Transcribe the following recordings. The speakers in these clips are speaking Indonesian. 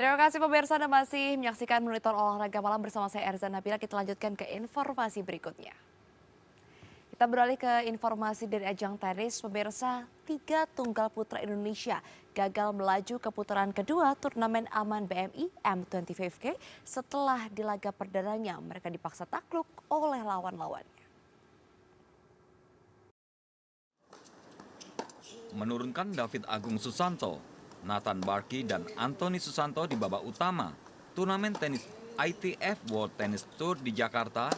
Terima kasih pemirsa Anda masih menyaksikan Monitor Olahraga Malam bersama saya Erza Nabila. Kita lanjutkan ke informasi berikutnya. Kita beralih ke informasi dari ajang tenis. Pemirsa, 3 tunggal putra Indonesia gagal melaju ke putaran kedua turnamen Aman BMI M25K setelah di laga perdananya mereka dipaksa takluk oleh lawan-lawannya. Menurunkan David Agung Susanto, Nathan Barkey, dan Anthony Susanto di babak utama turnamen tenis ITF World Tennis Tour di Jakarta,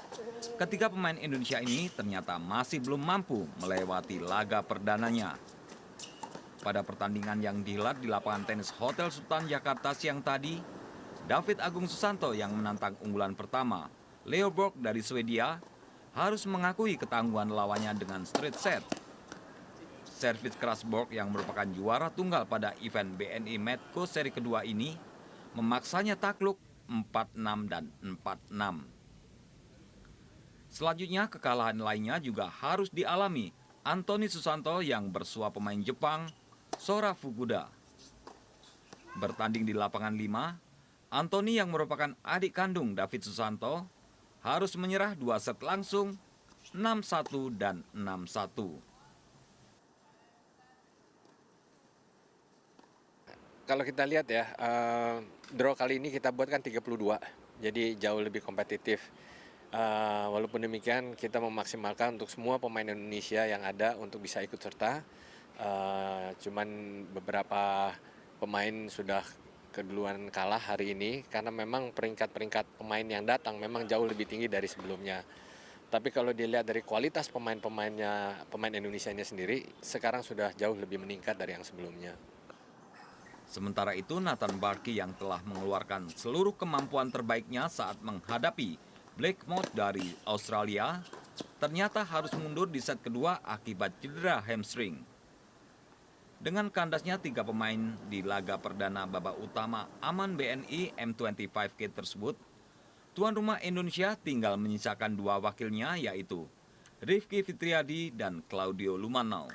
ketiga pemain Indonesia ini ternyata masih belum mampu melewati laga perdananya. Pada pertandingan yang dihelat di lapangan tenis Hotel Sultan Jakarta siang tadi, David Agung Susanto yang menantang unggulan pertama, Leo Borg dari Swedia, harus mengakui ketangguhan lawannya dengan straight set. Servis keras Borg yang merupakan juara tunggal pada event BNI Medco seri kedua ini memaksanya takluk 4-6 dan 4-6. Selanjutnya kekalahan lainnya juga harus dialami Anthony Susanto yang bersua pemain Jepang Sora Fukuda. Bertanding di lapangan 5, Anthony yang merupakan adik kandung David Susanto harus menyerah 2 set langsung 6-1 dan 6-1. Kalau kita lihat ya, draw kali ini kita buat kan 32, jadi jauh lebih kompetitif. Walaupun demikian kita memaksimalkan untuk semua pemain Indonesia yang ada untuk bisa ikut serta. Cuman beberapa pemain sudah keduluan kalah hari ini karena memang peringkat-peringkat pemain yang datang memang jauh lebih tinggi dari sebelumnya. Tapi kalau dilihat dari kualitas pemain Indonesia-nya sendiri, sekarang sudah jauh lebih meningkat dari yang sebelumnya. Sementara itu, Nathan Barkey yang telah mengeluarkan seluruh kemampuan terbaiknya saat menghadapi Blake Moore dari Australia, ternyata harus mundur di set kedua akibat cedera hamstring. Dengan kandasnya 3 pemain di laga perdana babak utama Aman BNI M25K tersebut, tuan rumah Indonesia tinggal menyisakan 2 wakilnya yaitu Rifki Fitriadi dan Claudio Lumanau.